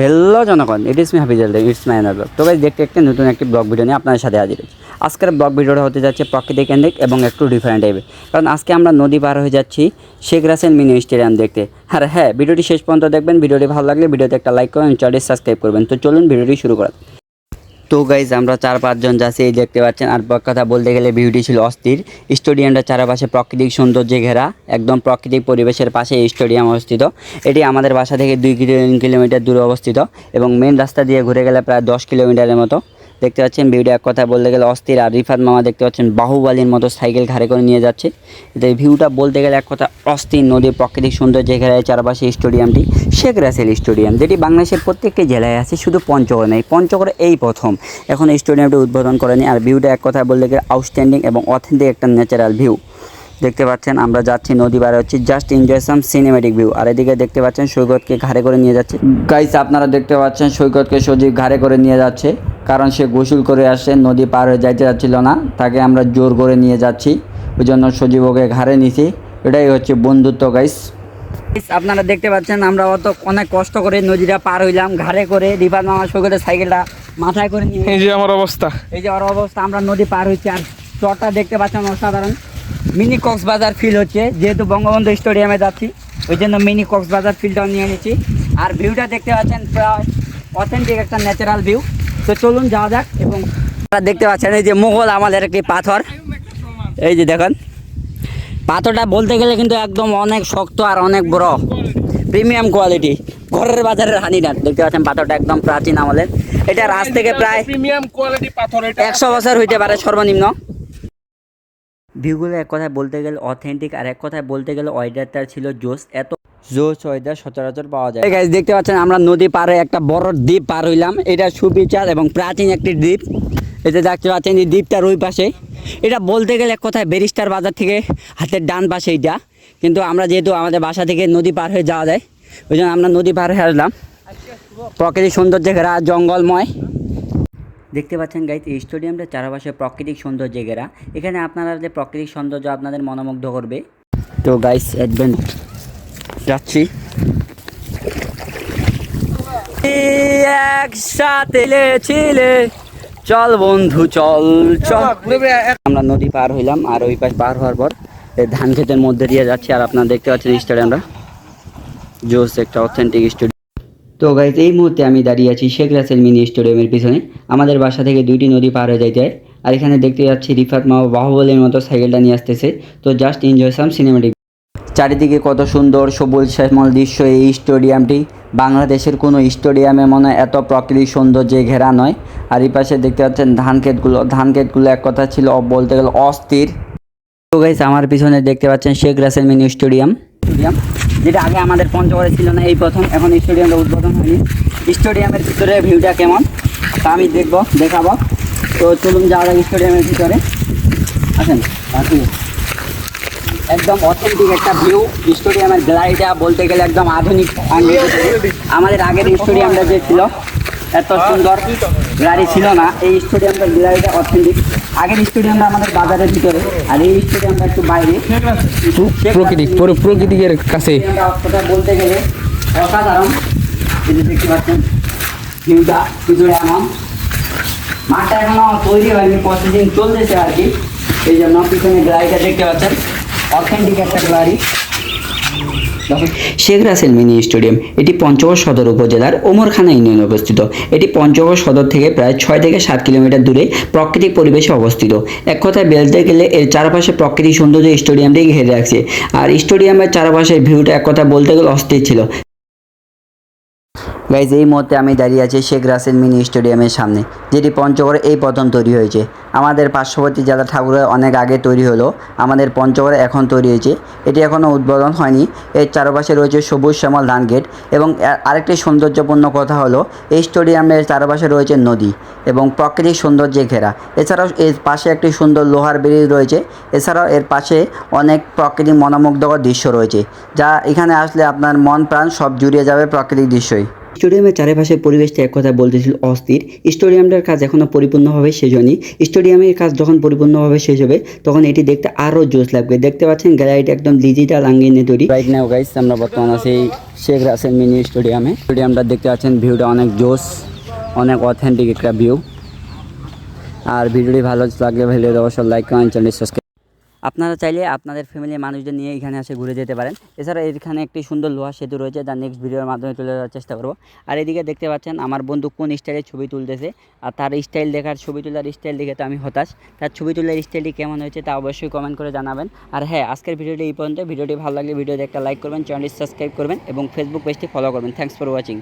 Hello জনগণ, it is me Hafizul, it's my blog. তো guys, দেখতে একটা নতুন একটি ব্লগ ভিডিও নিয়ে আপনাদের সাথে হাজির হয়েছি। আজকের ব্লগ ভিডিওটা হতে যাচ্ছে প্রকৃতি কেন্দ্রিক এবং একটু ডিফারেন্ট টাইপের, কারণ আজকে আমরা নদী পার হয়ে যাচ্ছি শেখ রাসেল মিনি স্টেডিয়াম দেখতে। আর হ্যাঁ, ভিডিওটি শেষ পর্যন্ত দেখবেন। ভিডিওটি ভালো লাগলে ভিডিওতে একটা লাইক করবেন, চ্যানেলটি সাবস্ক্রাইব করবেন। তো চলুন ভিডিওটি শুরু করা। তো গাইজ, আমরা 4-5 জন যাচ্ছি, এই দেখতে পাচ্ছেন। আর কথা বলতে গেলে ভিউটি ছিল অস্থির। স্টেডিয়ামটা চারপাশে প্রাকৃতিক সৌন্দর্যে ঘেরা, একদম প্রাকৃতিক পরিবেশের পাশে এই স্টেডিয়াম অবস্থিত। এটি আমাদের বাসা থেকে 2 কিলোমিটার দূরে অবস্থিত এবং মেন রাস্তা দিয়ে ঘুরে গেলে প্রায় 10 কিলোমিটারের মতো। দেখতে পাচ্ছেন ভিউটা এক কথা বলতে গেলে অস্থির। আর রিফাত মামা দেখতে পাচ্ছেন বাহুবলীর মতো সাইকেল ঘাড়ে করে নিয়ে যাচ্ছে। এই ভিউটা বলতে গেলে এক কথা অস্থির। নদীর প্রাকৃতিক সৌন্দর্যে ঘেরা চারপাশে স্টেডিয়ামটি শেখ রাসেল স্টেডিয়াম, যেটি বাংলাদেশের প্রত্যেকটি জেলায় আছে, শুধু পঞ্চগড়ে নেই। পঞ্চগড়ে এই প্রথম এখন স্টেডিয়ামটি উদ্বোধন করেনি। আর ভিউটা এক কথা বলতে গেলে আউটস্ট্যান্ডিং এবং অথেন্টিক একটা ন্যাচারাল ভিউ। দেখতে পাচ্ছেন আমরা যাচ্ছি, নদী পারে হচ্ছে, just enjoy some cinematic view. আর এদিকে দেখতে পাচ্ছেন সৈকতকে ঘাড়ে করে নিয়ে যাচ্ছে। গাইস, আপনারা দেখতে পাচ্ছেন সৈকতকে সজীব ঘাড়ে করে নিয়ে যাচ্ছে, কারণ সে গোসল করে আসে, নদী পার হয়ে যাইতে যাচ্ছিল না, তাকে আমরা জোর করে নিয়ে যাচ্ছি, ওই জন্য সজীব ওকে ঘাড়ে নিছি। এটাই হচ্ছে বন্ধুত্ব গাইস। আপনারা দেখতে পাচ্ছেন আমরা অনেক কষ্ট করে নদীটা পার হইলাম ঘাড়ে করে। রিফাত মামা সৈকতের সাইকেলটা মাথায় করে নিয়ে, এই যে আমার অবস্থা, আমরা নদী পার হয়েছি। আর চরটা দেখতে পাচ্ছেন অসাধারণ, মিনি কক্সবাজার ফিল হচ্ছে। যেহেতু বঙ্গবন্ধু স্টেডিয়ামে যাচ্ছি, ওই জন্য মিনি কক্সবাজার ফিলটাও নিয়ে নিচ্ছি। আর ভিউটা দেখতে পাচ্ছেন প্রায় অথেন্টিক একটা ন্যাচারাল ভিউ। তো চলুন যাওয়া যাক। এবং আপনারা দেখতে পাচ্ছেন এই যে মোগল আমাদের একটি পাথর, এই যে দেখেন পাথরটা বলতে গেলে কিন্তু একদম অনেক শক্ত আর অনেক বড়, প্রিমিয়াম কোয়ালিটি, ঘরের বাজারের হানিনাট। দেখতে পাচ্ছেন পাথরটা একদম প্রাচীন আমলের। এটা আজ থেকে প্রায় প্রিমিয়াম কোয়ালিটি পাথর, 100 বছর হইতে পারে সর্বনিম্ন। ভিউগুলো এক কথায় বলতে গেলে অথেন্টিক, আর এক কথায় বলতে গেলে ওয়েদারটা ছিল জোস। এত জোস ওয়েদার সচরাচর পাওয়া যায়। গাইস, দেখতে পাচ্ছেন আমরা নদী পারে একটা বড় দ্বীপ পার হইলাম। এটা সুবিচার এবং প্রাচীন একটি দ্বীপ। এতে দেখতে পাচ্ছেন এই দ্বীপটার ওই পাশে। এটা বলতে গেলে এক কথায় ব্যারিস্টার বাজার থেকে হাতের ডান পাশে এইটা। কিন্তু আমরা যেহেতু আমাদের বাসা থেকে নদী পার হয়ে যাওয়া যায়, ওই জন্য আমরা নদী পার হয়ে আসলাম। প্রাকৃতিক সৌন্দর্যে ঘেরা, জঙ্গলময়। দেখতে পাচ্ছেন গাইস, এই স্টেডিয়ামটা চারপাশে প্রাকৃতিক সৌন্দর্যে ঘেরা। এখানে আপনারা যে প্রাকৃতিক সৌন্দর্য আপনাদের মনোমুগ্ধ করবে। তো গাইস, অ্যাডভেন্ট যাচ্ছি একসাথে ছিলে, চল বন্ধু চল চল। আমরা নদী পার হইলাম, আর ওই পাশ পার হওয়ার পর ধান ক্ষেতের মধ্যে দিয়ে যাচ্ছি। আর আপনারা দেখতে পাচ্ছেন স্টেডিয়ামটা জোস, একটা অথেন্টিক স্টেডিয়াম। তো গাইজ, এই মুহূর্তে আমি দাঁড়িয়ে আছি শেখ রাসেল মিনি স্টেডিয়ামের পিছনে। আমাদের বাসা থেকে 2টি নদী পার হয়ে যাইতে হয়। আর এখানে দেখতে যাচ্ছি রিফাত মামা বাহুবলীর মতো সাইকেলটা নিয়ে আসতেছে। তো জাস্ট এনজয় সাম সিনেমেটিক। চারিদিকে কত সুন্দর সবুজ শ্যামল দৃশ্য। এই স্টেডিয়ামটি বাংলাদেশের কোনো স্টেডিয়ামে মনে হয় এত প্রাকৃতিক সৌন্দর্যে ঘেরা নয়। আর এই পাশে দেখতে পাচ্ছেন ধান ক্ষেতগুলো এক কথা ছিল বলতে গেলে অস্থির। তো গাইজ, আমার পিছনে দেখতে পাচ্ছেন শেখ রাসেল মিনি স্টেডিয়াম, যেটা আগে আমাদের পঞ্চগড়ে ছিল না, এই প্রথম এখন স্টেডিয়ামটা উদ্বোধন হয়নি। স্টেডিয়ামের ভিতরে ভিউটা কেমন তা আমি দেখাবো। তো চলুন যাওয়া যাক স্টেডিয়ামের ভিতরে, আসেন। একদম অথেন্টিক একটা ভিউ। স্টেডিয়ামের গ্যালারিটা বলতে গেলে একদম আধুনিক। আমাদের আগের স্টেডিয়ামটা যে ছিল এত সুন্দর গ্যালারি ছিল না। এই স্টেডিয়ামটার গ্যালারিটা অথেন্টিক। আগের স্টেডিয়ামটা আমাদের বাজারের ভিতরে, আর এই স্টেডিয়ামটা একটু বাইরে, প্রকৃতির কাছে। কথা বলতে গেলে অসাধারণ। দেখতে পাচ্ছেন ভিউটা ভিতরে এমন। মাঠটা এখনো তৈরি হয়নি, প্রসেসিং চলতেছে আর কি, এই জন্য পিছনে গ্যালারিটা দেখতে পাচ্ছেন অথেন্টিক একটা gallery. Sheikh Russel mini stadium এটি পঞ্চগড় সদর উপজেলার ওমরখানা ইউনিয়নে অবস্থিত। এটি পঞ্চগড় সদর থেকে প্রায় 6 থেকে 7 কিলোমিটার দূরে প্রাকৃতিক পরিবেশে অবস্থিত। এক কথায় বলতে গেলে এর চারপাশে প্রাকৃতিক সৌন্দর্য স্টেডিয়ামটি ঘিরে রাখছে। আর স্টেডিয়ামের চারপাশে ভিউটা এক কথা বলতে গেলে অস্থির ছিল। গাইজ, এই মুহূর্তে আমি দাঁড়িয়ে আছি শেখ রাসেল মিনি স্টেডিয়ামের সামনে, যেটি পঞ্চগড়ে এই প্রথম তৈরি হয়েছে। আমাদের পার্শ্ববর্তী জেলা ঠাকুরে অনেক আগে তৈরি হলো, আমাদের পঞ্চগড়ে এখন তৈরি হয়েছে। এটি এখনও উদ্বোধন হয়নি। এর চারপাশে রয়েছে সবুজ শ্যামল ধান গেট। এবং আরেকটি সৌন্দর্যপূর্ণ কথা হলো, এই স্টেডিয়ামের চারপাশে রয়েছে নদী এবং প্রাকৃতিক সৌন্দর্যে ঘেরা। এছাড়াও এর পাশে একটি সুন্দর লোহার ব্রিজ রয়েছে। এছাড়াও এর পাশে অনেক প্রাকৃতিক মনোমুগ্ধকর দৃশ্য রয়েছে, যা এখানে আসলে আপনার মন প্রাণ সব জুড়িয়ে যাবে প্রাকৃতিক দৃশ্যই। স্টেডিয়ামের চারিপাশের পরিবেশটা এক কথা বলতেছিল অস্থির। স্টেডিয়ামটার কাজ এখনও পরিপূর্ণভাবে শেষ হয়নি। স্টেডিয়ামের কাজ যখন পরিপূর্ণভাবে শেষ হবে তখন এটি দেখতে আরও জোশ লাগবে। দেখতে পাচ্ছেন গ্যালারিটা একদম ডিজিটাল আঙ্গিনে তৈরি। রাইট নাও গাইস, আমরা বর্তমানে আছি শেখ রাসেল মিনি স্টেডিয়ামে। স্টেডিয়ামটা দেখতে পাচ্ছেন, ভিউটা অনেক জোশ, অনেক অথেন্টিক একটা ভিউ। আর ভিডিওটি ভালো লাগলে অবশ্যই লাইক কমেন্ট, চ্যানেল সাবস্ক্রাইব। আপনারা চাইলে আপনাদের ফ্যামিলির মানুষদের নিয়ে এখানে এসে ঘুরে যেতে পারেন। এছাড়া এখানে একটি সুন্দর লোহা সেতু রয়েছে, যা নেক্সট ভিডিওর মাধ্যমে তুলে ধরার চেষ্টা করব। আর এদিকে দেখতে পাচ্ছেন আমার বন্ধু কোন স্টাইলে ছবি তুলতেছে, আর তার স্টাইল দেখার, ছবি তোলার স্টাইল দেখে তো আমি হতাশ। তার ছবি তোলার স্টাইলটি কেমন হয়েছে তা অবশ্যই কমেন্ট করে জানাবেন। আর হ্যাঁ, আজকের ভিডিওটি এই পর্যন্ত। ভিডিওটি ভালো লাগলে ভিডিওতে একটা লাইক করবেন, চ্যানেলটি সাবস্ক্রাইব করবেন এবং ফেসবুক পেজটি ফলো করবেন। Thanks for watching.